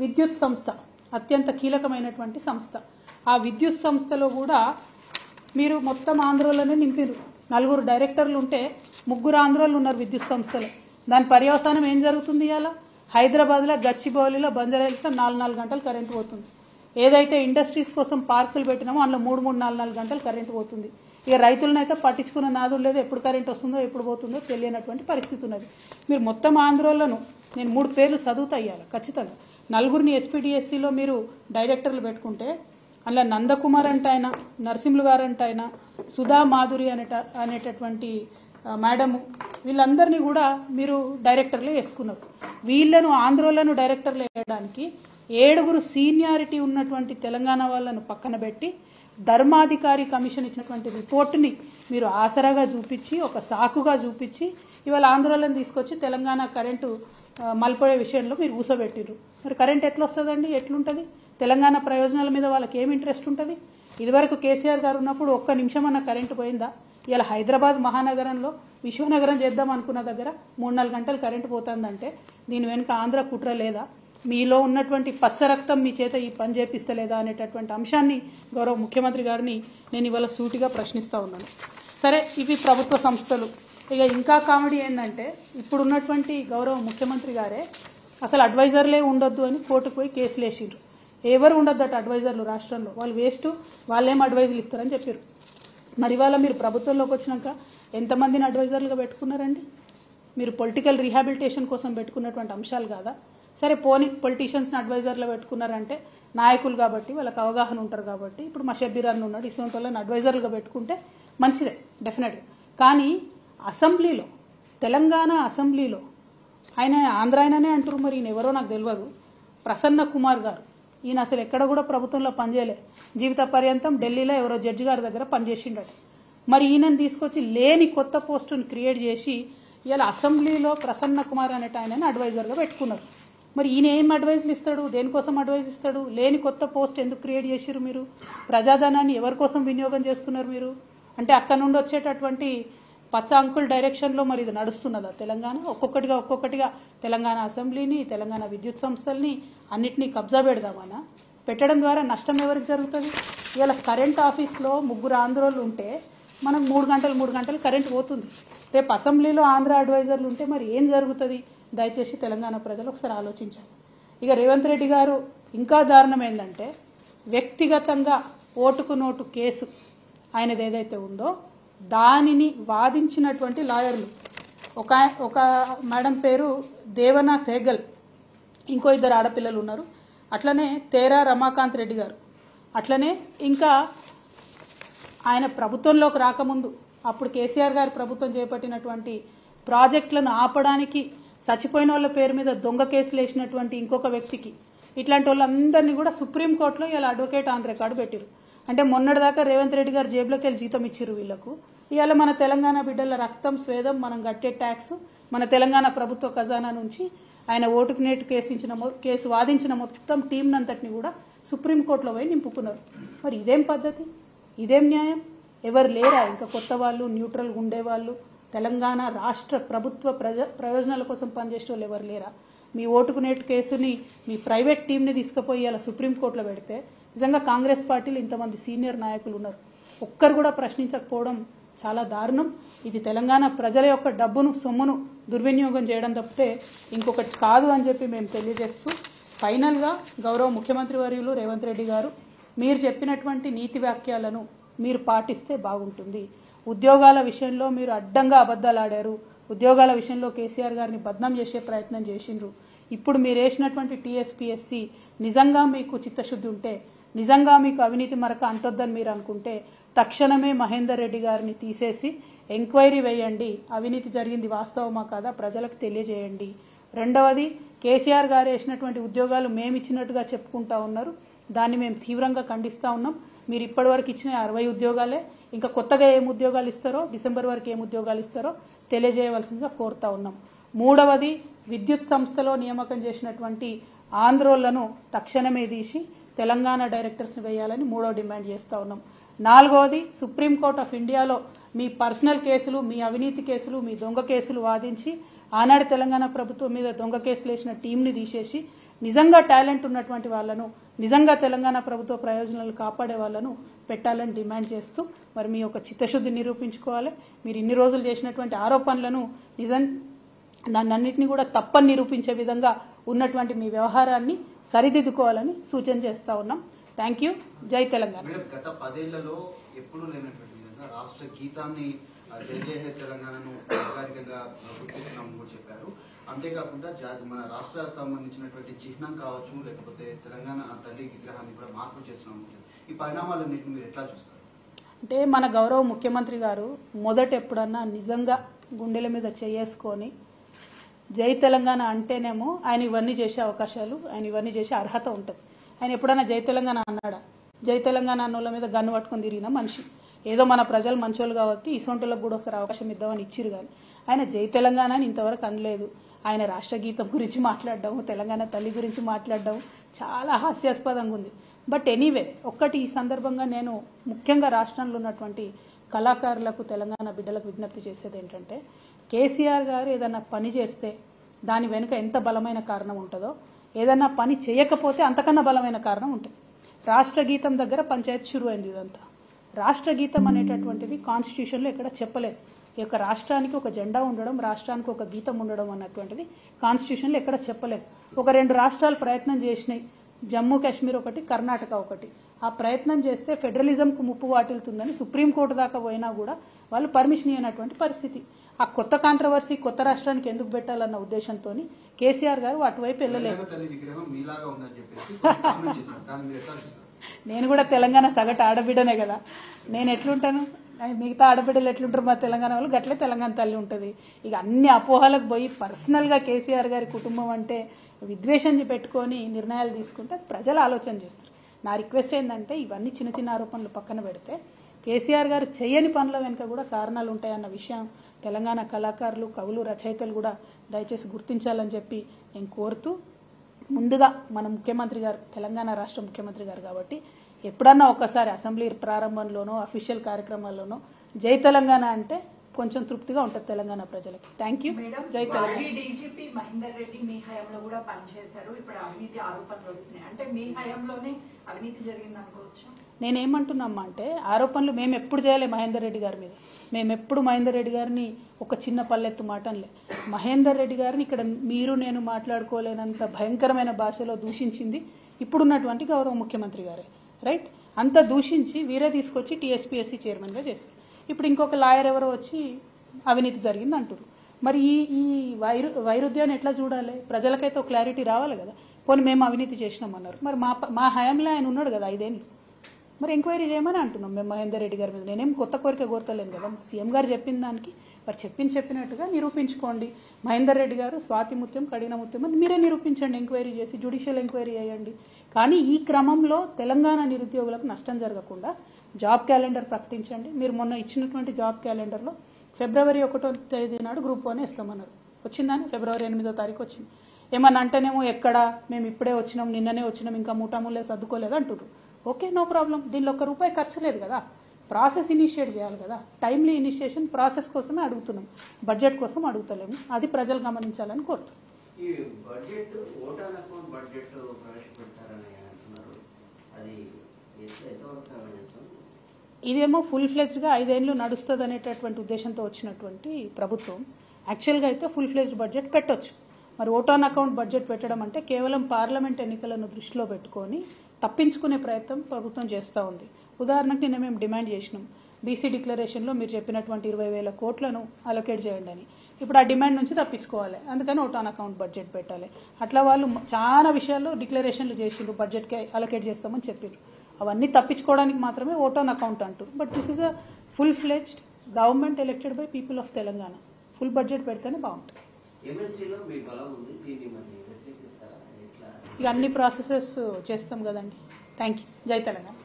విద్యుత్ సంస్థ అత్యంత కీలకమైనటువంటి సంస్థ. ఆ విద్యుత్ సంస్థలో కూడా మీరు మొత్తం ఆంధ్రోలోనే నింపారు. 4 డైరెక్టర్లు ఉంటే 3 ఆంధ్రోలు ఉన్నారు విద్యుత్ సంస్థలో. దాని పర్యవసానం ఏం జరుగుతుంది? ఇలా హైదరాబాద్లో గచ్చిబౌలిలో బంజారాహిల్స్లో 4 గంటలు కరెంటు పోతుంది. ఏదైతే ఇండస్ట్రీస్ కోసం పార్కులు పెట్టినామో అందులో 3 గంటలు కరెంటు పోతుంది. ఇక రైతులనైతే పట్టించుకున్న నాదులు లేదు, ఎప్పుడు కరెంట్ వస్తుందో ఎప్పుడు పోతుందో తెలియనటువంటి పరిస్థితి ఉన్నది. మీరు మొత్తం ఆంధ్రోలను నేను 3 పేర్లు చదువుతా ఇవ్వాలి ఖచ్చితంగా. 4 ఎస్పీడీఎస్సీలో మీరు డైరెక్టర్లు పెట్టుకుంటే అందులో నందకుమార్ అంటే ఆయన, నరసింహులు గారు అంటే ఆయన, సుధా మాధురి అనేటటువంటి మేడము, వీళ్ళందరినీ కూడా మీరు డైరెక్టర్లు వేసుకున్నారు. వీళ్లను ఆంధ్రోలను డైరెక్టర్లు వేయడానికి 7 సీనియారిటీ ఉన్నటువంటి తెలంగాణ వాళ్ళను పక్కన పెట్టి ధర్మాధికారి కమిషన్ ఇచ్చినటువంటి రిపోర్టుని మీరు ఆసరాగా చూపించి, ఒక సాకుగా చూపించి ఇవాళ ఆంధ్రోలను తీసుకొచ్చి తెలంగాణ కరెంటు మలిపోయే విషయంలో మీరు ఊసబెట్టిర్రు. మరి కరెంట్ ఎట్లా వస్తుందండి? ఎట్లుంటుంది? తెలంగాణ ప్రయోజనాల మీద వాళ్ళకి ఏం ఇంట్రెస్ట్ ఉంటుంది? ఇదివరకు కేసీఆర్ గారు ఉన్నప్పుడు ఒక్క నిమిషం అన్న కరెంటు పోయిందా? ఇలా హైదరాబాద్ మహానగరంలో విశ్వనగరం చేద్దాం అనుకున్న దగ్గర 3-4 గంటలు కరెంటు పోతుందంటే దీని వెనుక ఆంధ్ర కుట్ర లేదా? మీలో ఉన్నటువంటి పచ్చ రక్తం మీ చేత ఈ పని చేపిస్తలేదా అనేటటువంటి అంశాన్ని గౌరవ ముఖ్యమంత్రి గారిని నేను ఇవాళ సూటిగా ప్రశ్నిస్తూ ఉన్నాను. సరే, ఇవి ప్రభుత్వ సంస్థలు. ఇక ఇంకా కామెడీ ఏంటంటే ఇప్పుడున్నటువంటి గౌరవ ముఖ్యమంత్రి గారే అసలు అడ్వైజర్లే ఉండొద్దు అని కోర్టుకు పోయి కేసులు వేసిండ్రు. ఎవరు ఉండొద్దట అడ్వైజర్లు రాష్ట్రంలో, వాళ్ళు వేస్ట్, వాళ్ళేం అడ్వైజులు ఇస్తారని చెప్పారు. మరి ఇవాళ మీరు ప్రభుత్వంలోకి వచ్చినాక ఎంతమందిని అడ్వైజర్లుగా పెట్టుకున్నారండి? మీరు పొలిటికల్ రీహాబిలిటేషన్ కోసం పెట్టుకున్నటువంటి అంశాలు కాదా? సరే పోనీ పొలిటీషియన్స్ని అడ్వైజర్లో పెట్టుకున్నారంటే నాయకులు కాబట్టి వాళ్ళకి అవగాహన ఉంటారు కాబట్టి, ఇప్పుడు మా షబ్బీర్ అన్న ఉన్నాడు, ఇటువంటి వాళ్ళని అడ్వైజర్లుగా పెట్టుకుంటే మంచిదే డెఫినెట్గా. కానీ అసెంబ్లీలో, తెలంగాణ అసెంబ్లీలో ఆయన ఆంధ్ర ఆయననే అంటారు, మరి ఈయన ఎవరో నాకు తెలియదు, ప్రసన్న కుమార్ గారు, ఈయన అసలు ఎక్కడ కూడా ప్రభుత్వంలో పనిచేయలే, జీవిత పర్యంతం ఢిల్లీలో ఎవరో జడ్జి గారి దగ్గర పనిచేసిండట. మరి ఈయనని తీసుకొచ్చి లేని కొత్త పోస్టును క్రియేట్ చేసి ఇలా అసెంబ్లీలో ప్రసన్న కుమార్ అనేట ఆయనని అడ్వైజర్గా పెట్టుకున్నారు. మరి ఈయన ఏం అడ్వైజులు ఇస్తాడు? దేనికోసం అడ్వైజ్ ఇస్తాడు? లేని కొత్త పోస్ట్ ఎందుకు క్రియేట్ చేసిరు? మీరు ప్రజాధనాన్ని ఎవరి కోసం వినియోగం చేస్తున్నారు మీరు? అంటే అక్కడ నుండి వచ్చేటటువంటి పచ్చ అంకుల్ డైరెక్షన్లో మరి ఇది నడుస్తున్నదా తెలంగాణ? ఒక్కొక్కటిగా తెలంగాణ అసెంబ్లీని, తెలంగాణ విద్యుత్ సంస్థల్ని అన్నిటినీ కబ్జా పెడదామనా? పెట్టడం ద్వారా నష్టం ఎవరికి జరుగుతుంది? ఇలా కరెంట్ ఆఫీస్లో 3 ఆంధ్రోళ్ళు ఉంటే మనకు 3 గంటలు కరెంట్ పోతుంది. రేపు అసెంబ్లీలో ఆంధ్ర అడ్వైజర్లు ఉంటే మరి ఏం జరుగుతుంది? దయచేసి తెలంగాణ ప్రజలు ఒకసారి ఆలోచించాలి. ఇక రేవంత్ రెడ్డి గారు ఇంకా దారుణం ఏంటంటే వ్యక్తిగతంగా ఓటుకు నోటు కేసు ఆయనది ఏదైతే ఉందో దానిని వాదించినటువంటి లాయర్లు, ఒక మేడం పేరు దేవనా సేగల్, ఇంకో 2 ఆడపిల్లలు ఉన్నారు, అట్లనే తేరా రమాకాంత్ రెడ్డి గారు, అట్లనే ఇంకా ఆయన ప్రభుత్వంలోకి రాకముందు అప్పుడు కేసీఆర్ గారి ప్రభుత్వం చేపట్టినటువంటి ప్రాజెక్టులను ఆపడానికి చచ్చిపోయిన వాళ్ళ పేరు మీద దొంగ కేసులు వేసినటువంటి ఇంకొక వ్యక్తికి, ఇట్లాంటి వాళ్ళందరినీ కూడా సుప్రీంకోర్టులో ఇలా అడ్వకేట్ ఆన్ రికార్డు పెట్టిరు. అంటే మొన్నటిదాకా రేవంత్ రెడ్డి గారు జేబులోకి వెళ్ళి జీతం ఇచ్చిరు వీళ్లకు. ఇవాళ మన తెలంగాణ బిడ్డల రక్తం, స్వేదం, మనం కట్టే ట్యాక్స్, మన తెలంగాణ ప్రభుత్వ ఖజానా నుంచి ఆయన ఓటుకు నేటు కేసు వాదించిన మొత్తం టీంనంతటిని కూడా సుప్రీంకోర్టులో పోయి నింపుకున్నారు. మరి ఇదేం పద్ధతి? ఇదేం న్యాయం? ఎవరు లేరా ఇంకా కొత్త వాళ్ళు, న్యూట్రల్గా ఉండేవాళ్ళు, తెలంగాణ రాష్ట్ర ప్రభుత్వ ప్రయోజనాల కోసం పనిచేసే వాళ్ళు ఎవరు లేరా? మీ ఓటుకు నేటు కేసుని మీ ప్రైవేట్ టీంని తీసుకుపోయి అలా సుప్రీంకోర్టులో పెడితే నిజంగా కాంగ్రెస్ పార్టీలో ఇంతమంది సీనియర్ నాయకులు ఉన్నారు, ఒక్కరు కూడా ప్రశ్నించకపోవడం చాలా దారుణం. ఇది తెలంగాణ ప్రజల యొక్క డబ్బును, సొమ్మును దుర్వినియోగం చేయడం తప్పితే ఇంకొకటి కాదు అని చెప్పి మేము తెలియజేస్తూ, ఫైనల్గా గౌరవ ముఖ్యమంత్రి వర్యులు రేవంత్ రెడ్డి గారు మీరు చెప్పినటువంటి నీతి వాక్యాలను మీరు పాటిస్తే బాగుంటుంది. ఉద్యోగాల విషయంలో మీరు అడ్డంగా అబద్ధాలు ఆడారు. ఉద్యోగాల విషయంలో కేసీఆర్ గారిని బద్నాం చేసే ప్రయత్నం చేసిండ్రు. ఇప్పుడు మీరు వేసినటువంటి టీఎస్పీఎస్సీ నిజంగా మీకు చిత్తశుద్ధి ఉంటే, నిజంగా మీకు అవినీతి మరక అంటొద్దని మీరు అనుకుంటే తక్షణమే మహేందర్ రెడ్డి గారిని తీసేసి ఎంక్వైరీ వేయండి. అవినీతి జరిగింది వాస్తవమా కాదా ప్రజలకు తెలియజేయండి. రెండవది, కేసీఆర్ గారు వేసినటువంటి ఉద్యోగాలు మేము ఇచ్చినట్టుగా చెప్పుకుంటా ఉన్నారు, దాన్ని మేము తీవ్రంగా ఖండిస్తూ ఉన్నాం. మీరు ఇప్పటివరకు ఇచ్చిన 60 ఉద్యోగాలే, ఇంకా కొత్తగా ఏం ఉద్యోగాలు ఇస్తారో, డిసెంబర్ వరకు ఏం ఉద్యోగాలు ఇస్తారో తెలియజేయవలసిందిగా కోరుతా ఉన్నాం. మూడవది, విద్యుత్ సంస్థలో నియామకం చేసినటువంటి ఆంధ్రోళ్లను తక్షణమే తీసి తెలంగాణ డైరెక్టర్స్ని వేయాలని మూడో డిమాండ్ చేస్తూ ఉన్నాం. నాలుగవది, సుప్రీంకోర్టు ఆఫ్ ఇండియాలో మీ పర్సనల్ కేసులు, మీ అవినీతి కేసులు, మీ దొంగ కేసులు వాదించి ఆనాడు తెలంగాణ ప్రభుత్వం మీద దొంగ కేసులు వేసిన టీంని తీసేసి నిజంగా టాలెంట్ ఉన్నటువంటి వాళ్ళను, నిజంగా తెలంగాణ ప్రభుత్వ ప్రయోజనాలు కాపాడే వాళ్ళను పెట్టాలని డిమాండ్ చేస్తూ మరి మీ యొక్క చిత్తశుద్ధి నిరూపించుకోవాలి. మీరు ఇన్ని రోజులు చేసినటువంటి ఆరోపణలను దాన్నన్నింటినీ కూడా తప్పని నిరూపించే విధంగా ఉన్నటువంటి మీ వ్యవహారాన్ని సరిదిద్దుకోవాలని సూచన చేస్తా ఉన్నాం. Thank you. జై తెలంగాణ. గత 10 ఏళ్లలో ఎప్పుడూ లేనటువంటి విధంగా రాష్ట్ర గీతాన్ని జై జై హే తెలంగాణను అధికారికంగా గుర్తిస్తున్నామని కూడా చెప్పారు. అంతేకాకుండా మన రాష్ట్రానికి సంబంధించినటువంటి చిహ్నం కావచ్చు, లేకపోతే తెలంగాణ తల్లి విగ్రహాన్ని కూడా మార్పు చేస్తున్నాం. ఈ పరిణామాలన్నింటినీ మీరు ఎట్లా చూస్తారు? అంటే మన గౌరవ ముఖ్యమంత్రి గారు మొదట ఎప్పుడన్నా నిజంగా గుండెల మీద చేసుకొని జై తెలంగాణ అంటేనేమో ఆయన ఇవన్నీ చేసే అవకాశాలు, ఆయన ఇవన్నీ చేసే అర్హత ఉంటుంది. ఆయన ఎప్పుడన్నా జై తెలంగాణ అన్నాడా? జై తెలంగాణ అన్నోళ్ళ మీద గన్ను పట్టుకొని తిరిగిన మనిషి. ఏదో మన ప్రజలు మంచోళ్ళు కాబట్టి ఇసొంటోళ్ళకు కూడా ఒకసారి అవకాశం ఇద్దామని ఇచ్చిరు. కానీ ఆయన జై తెలంగాణ అని ఇంతవరకు అనలేదు. ఆయన రాష్ట్ర గీతం గురించి మాట్లాడడం, తెలంగాణ తల్లి గురించి మాట్లాడడం చాలా హాస్యాస్పదంగా ఉంది. బట్ ఎనీవే, ఒక్కటి ఈ సందర్భంగా నేను ముఖ్యంగా రాష్ట్రంలో ఉన్నటువంటి కళాకారులకు, తెలంగాణ బిడ్డలకు విజ్ఞప్తి చేసేది ఏంటంటే, కేసీఆర్ గారు ఏదన్నా పని చేస్తే దాని వెనుక ఎంత బలమైన కారణం ఉంటుందో, ఏదన్నా పని చేయకపోతే అంతకన్నా బలమైన కారణం ఉంటుంది. రాష్ట్ర గీతం దగ్గర పంచాయతీ షురు అయింది. ఇదంతా రాష్ట్ర గీతం అనేటటువంటిది కాన్స్టిట్యూషన్లో ఎక్కడ చెప్పలేదు. ఈ యొక్క రాష్ట్రానికి ఒక జెండా ఉండడం, రాష్ట్రానికి ఒక గీతం ఉండడం అన్నటువంటిది కాన్స్టిట్యూషన్లో ఎక్కడ చెప్పలేదు. ఒక 2 రాష్ట్రాలు ప్రయత్నం చేసినాయి, జమ్మూ కాశ్మీర్ ఒకటి, కర్ణాటక ఒకటి. ఆ ప్రయత్నం చేస్తే ఫెడరలిజంకు ముప్పు వాటిల్తుందని సుప్రీంకోర్టు దాకా పోయినా కూడా వాళ్ళు పర్మిషన్ ఇవ్వనటువంటి పరిస్థితి. ఆ కొత్త కాంట్రవర్సీ కొత్త రాష్ట్రానికి ఎందుకు పెట్టాలన్న ఉద్దేశంతో కేసీఆర్ గారు అటువైపు వెళ్ళలేదు. నేను కూడా తెలంగాణ సగటు ఆడబిడ్డనే కదా, నేను ఎట్లుంటాను, మిగతా ఆడబిడ్డలు ఎట్లుంటారు మా తెలంగాణ వాళ్ళు, గట్లే తెలంగాణ తల్లి ఉంటుంది. ఇక అన్ని అపోహలకు పోయి పర్సనల్గా కేసీఆర్ గారి కుటుంబం అంటే విద్వేషం పెట్టుకొని నిర్ణయాలు తీసుకుంటే ప్రజలు ఆలోచన చేస్తారు. నా రిక్వెస్ట్ ఏంటంటే, ఇవన్నీ చిన్న చిన్న ఆరోపణలు పక్కన పెడితే కేసీఆర్ గారు చేయని పనుల వెనుక కూడా కారణాలు ఉంటాయన్న విషయం తెలంగాణ కళాకారులు, కవులు, రచయితలు కూడా దయచేసి గుర్తించాలని చెప్పి నేను కోరుతూ, ముందుగా మన ముఖ్యమంత్రి గారు, తెలంగాణ రాష్ట్ర ముఖ్యమంత్రి గారు కాబట్టి ఎప్పుడన్నా ఒకసారి అసెంబ్లీ ప్రారంభంలోనో అఫీషియల్ కార్యక్రమాల్లోనో జై తెలంగాణ అంటే కొంచెం తృప్తిగా ఉంటుంది తెలంగాణ ప్రజలకి. Thank you. జై తెలంగాణ. డీజీపీ మహేందర్ రెడ్డి మీ హయాంలో కూడా పనిచేశారు. ఇప్పుడు అవినీతి ఆరోపణలు వస్తున్నాయి అంటే మీ హయాంలోనే అవినీతి జరిగింది అనుకోవచ్చు. నేనేమంటున్నామ్మా అంటే, ఆరోపణలు మేము ఎప్పుడు చేయలే మహేందర్ రెడ్డి గారి మీద. మేము ఎప్పుడు మహేందర్ రెడ్డి గారిని ఒక చిన్న పల్లెత్తు మాటలే. మహేందర్ రెడ్డి గారిని ఇక్కడ మీరు నేను మాట్లాడుకోలేనంత భయంకరమైన భాషలో దూషించింది ఇప్పుడున్నటువంటి గౌరవ ముఖ్యమంత్రి గారే. రైట్? అంత దూషించి వీరే తీసుకొచ్చి టీఎస్పీఎస్సీ చైర్మన్గా చేశారు. ఇప్పుడు ఇంకొక లాయర్ ఎవరో వచ్చి అవినీతి జరిగింది అంటారు. మరి ఈ వైరుధ్యాన్ని ఎట్లా చూడాలి? ప్రజలకైతే ఒక క్లారిటీ రావాలి కదా. పోనీ మేము అవినీతి చేసినామన్నారు, మరి మా హయాంలో ఆయన ఉన్నాడు కదా 5 ఏళ్ళు, మరి ఎంక్వైరీ చేయమని అంటున్నాం మేము మహేందర్ రెడ్డి గారి మీద. నేనేం కొత్త కోరిక కోరతలేను కదా. సీఎం గారు చెప్పిన దానికి మరి చెప్పినట్టుగా నిరూపించుకోండి. మహేందర్ రెడ్డి గారు స్వాతి ముత్యం, కడిన ముత్యం అని మీరే నిరూపించండి, ఎంక్వైరీ చేసి జ్యుడిషియల్ ఎంక్వైరీ చేయండి. కానీ ఈ క్రమంలో తెలంగాణ నిరుద్యోగులకు నష్టం జరగకుండా జాబ్ క్యాలెండర్ ప్రకటించండి. మీరు మొన్న ఇచ్చినటువంటి జాబ్ క్యాలెండర్లో ఫిబ్రవరి 1వ తేదీ నాడు గ్రూప్ 1 ఇస్తామన్నారు. వచ్చిందని ఫిబ్రవరి 8వ తారీఖు వచ్చింది. ఏమన్నా అంటేనేమో ఎక్కడ మేము ఇప్పుడే వచ్చినాం, నిన్ననే వచ్చినాం, ఇంకా మూటాములే సర్దుకోలేదు అంటున్నారు. Okay, no problem. దీనిలో ₹1 ఖర్చు లేదు కదా. ప్రాసెస్ ఇనిషియేట్ చేయాలి కదా. టైమ్లీ ఇనిషియేషన్ ప్రాసెస్ కోసమే అడుగుతున్నాం, బడ్జెట్ కోసం అడుగుతలేము. అది ప్రజలు గమనించాలని కోరుతున్నాం. ఇదేమో ఫుల్ ఫ్లెజ్డ్గా 5 ఏళ్ళు నడుస్తుంది అనేటటువంటి ఉద్దేశంతో వచ్చినటువంటి ప్రభుత్వం. యాక్చువల్గా అయితే ఫుల్ ఫ్లెజ్డ్ బడ్జెట్ పెట్టొచ్చు. మరి ఓట్ ఆన్ అకౌంట్ బడ్జెట్ పెట్టడం అంటే కేవలం పార్లమెంట్ ఎన్నికలను దృష్టిలో పెట్టుకొని తప్పించుకునే ప్రయత్నం ప్రభుత్వం చేస్తూ ఉంది. ఉదాహరణకు నిన్న మేము డిమాండ్ చేసినాం, బీసీ డిక్లరేషన్లో మీరు చెప్పినటువంటి 20,000 కోట్లను అలొకేట్ చేయండి అని. ఇప్పుడు ఆ డిమాండ్ నుంచి తప్పించుకోవాలి, అందుకని ఓట్ ఆన్ అకౌంట్ బడ్జెట్ పెట్టాలి. అట్లా వాళ్ళు చాలా విషయాల్లో డిక్లరేషన్లు చేసిండ్రు, బడ్జెట్కి అలొకేట్ చేస్తామని చెప్పారు. అవన్నీ తప్పించుకోవడానికి మాత్రమే ఓట్ ఆన్ అకౌంట్ అంటారు. But this is a full fledged government elected by people of Telangana. Full budget పెడితేనే బాగుంటుంది. ఇక అన్ని ప్రాసెసెస్ చేస్తాం కదండి. Thank you. జై తెలంగాణ.